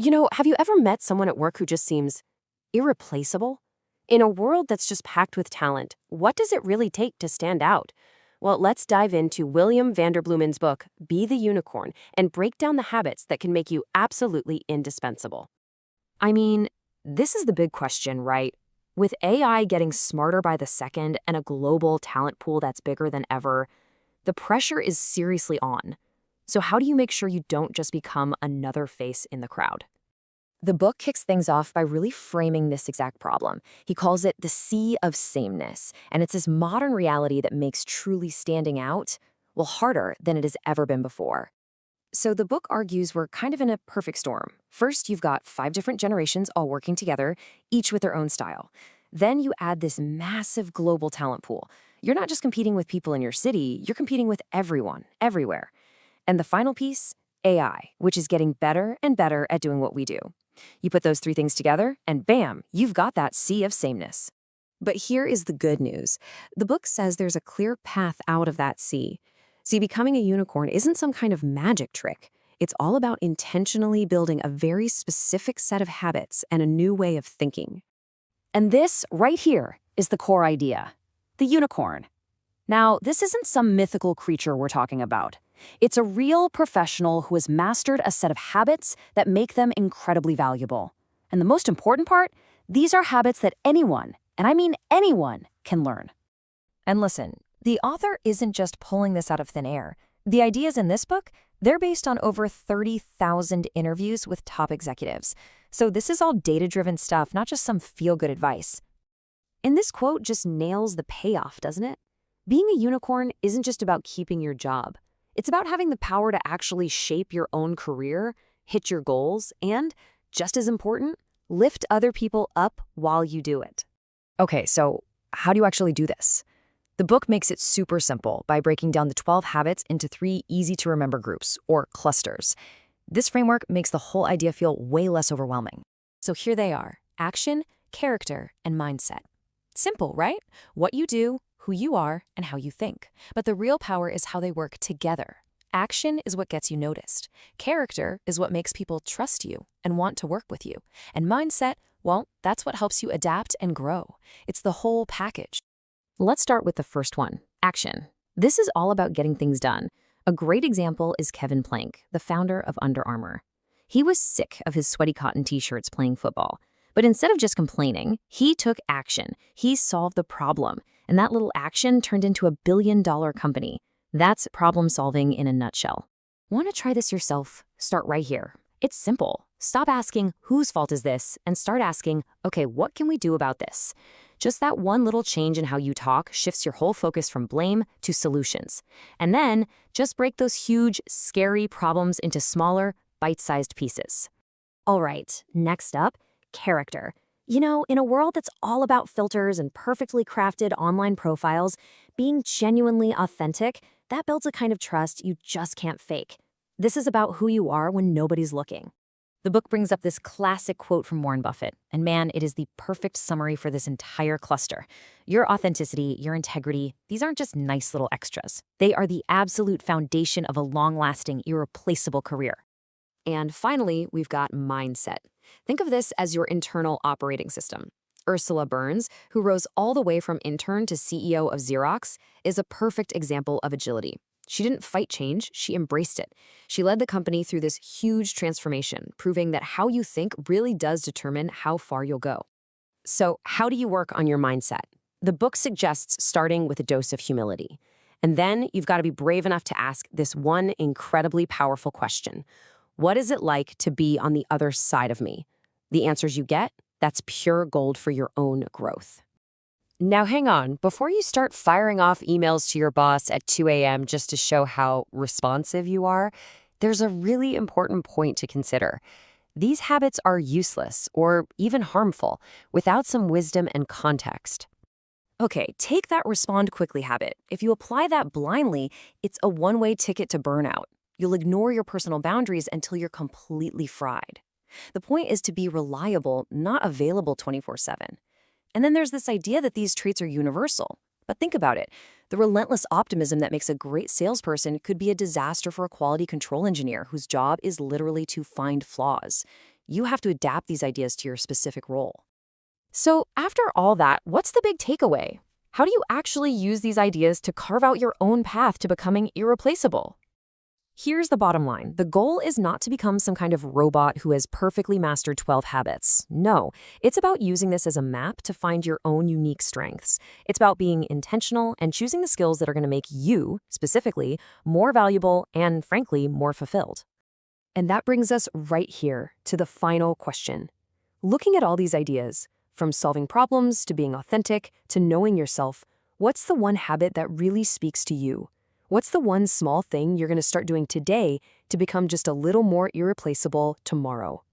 Have you ever met someone at work who just seems irreplaceable? In a world that's just packed with talent, what does it really take to stand out? Well, let's dive into William Vanderbloemen's book, Be the Unicorn, and break down the habits that can make you absolutely indispensable. I mean, this is the big question, right? With AI getting smarter by the second and a global talent pool that's bigger than ever, the pressure is seriously on. So how do you make sure you don't just become another face in the crowd? The book kicks things off by really framing this exact problem. He calls it the sea of sameness, and it's this modern reality that makes truly standing out, well, harder than it has ever been before. So the book argues we're kind of in a perfect storm. First, you've got 5 different generations all working together, each with their own style. Then you add this massive global talent pool. You're not just competing with people in your city, you're competing with everyone, everywhere. And the final piece, AI, which is getting better and better at doing what we do. You put those 3 things together, and bam, you've got that sea of sameness. But here is the good news. The book says there's a clear path out of that sea. See, becoming a unicorn isn't some kind of magic trick. It's all about intentionally building a very specific set of habits and a new way of thinking. And this, right here, is the core idea. The unicorn. Now, this isn't some mythical creature we're talking about. It's a real professional who has mastered a set of habits that make them incredibly valuable. And the most important part, these are habits that anyone, and I mean anyone, can learn. And listen, the author isn't just pulling this out of thin air. The ideas in this book, they're based on over 30,000 interviews with top executives. So this is all data-driven stuff, not just some feel-good advice. And this quote just nails the payoff, doesn't it? Being a unicorn isn't just about keeping your job. It's about having the power to actually shape your own career, hit your goals, and, just as important, lift other people up while you do it. Okay, so how do you actually do this? The book makes it super simple by breaking down the 12 habits into 3 easy-to-remember groups, or clusters. This framework makes the whole idea feel way less overwhelming. So here they are: action, character, and mindset. Simple, right? What you do, who you are, and how you think. But the real power is how they work together. Action is what gets you noticed. Character is what makes people trust you and want to work with you. And mindset, well, that's what helps you adapt and grow. It's the whole package. Let's start with the first one, action. This is all about getting things done. A great example is Kevin Plank, the founder of Under Armour. He was sick of his sweaty cotton t-shirts playing football. But instead of just complaining, he took action. He solved the problem. And that little action turned into $1 billion company. That's problem solving in a nutshell. Want to try this yourself? Start right here. It's simple. Stop asking, whose fault is this? And start asking, okay, what can we do about this? Just that one little change in how you talk shifts your whole focus from blame to solutions. And then just break those huge, scary problems into smaller, bite-sized pieces. All right, next up, character. In a world that's all about filters and perfectly crafted online profiles, being genuinely authentic, that builds a kind of trust you just can't fake. This is about who you are when nobody's looking. The book brings up this classic quote from Warren Buffett, and man, it is the perfect summary for this entire cluster. Your authenticity, your integrity, these aren't just nice little extras. They are the absolute foundation of a long-lasting, irreplaceable career. And finally, we've got mindset. Think of this as your internal operating system. Ursula Burns, who rose all the way from intern to CEO of Xerox, is a perfect example of agility. She didn't fight change, she embraced it. She led the company through this huge transformation, proving that how you think really does determine how far you'll go. So, how do you work on your mindset? The book suggests starting with a dose of humility. And then you've got to be brave enough to ask this one incredibly powerful question. What is it like to be on the other side of me? The answers you get, that's pure gold for your own growth. Now hang on, before you start firing off emails to your boss at 2 a.m. just to show how responsive you are, there's a really important point to consider. These habits are useless or even harmful without some wisdom and context. Okay, take that respond quickly habit. If you apply that blindly, it's a one-way ticket to burnout. You'll ignore your personal boundaries until you're completely fried. The point is to be reliable, not available 24/7. And then there's this idea that these traits are universal. But think about it. The relentless optimism that makes a great salesperson could be a disaster for a quality control engineer whose job is literally to find flaws. You have to adapt these ideas to your specific role. So, after all that, what's the big takeaway? How do you actually use these ideas to carve out your own path to becoming irreplaceable? Here's the bottom line. The goal is not to become some kind of robot who has perfectly mastered 12 habits. No, it's about using this as a map to find your own unique strengths. It's about being intentional and choosing the skills that are going to make you, specifically, more valuable and, frankly, more fulfilled. And that brings us right here to the final question. Looking at all these ideas, from solving problems to being authentic to knowing yourself, what's the one habit that really speaks to you? What's the one small thing you're going to start doing today to become just a little more irreplaceable tomorrow?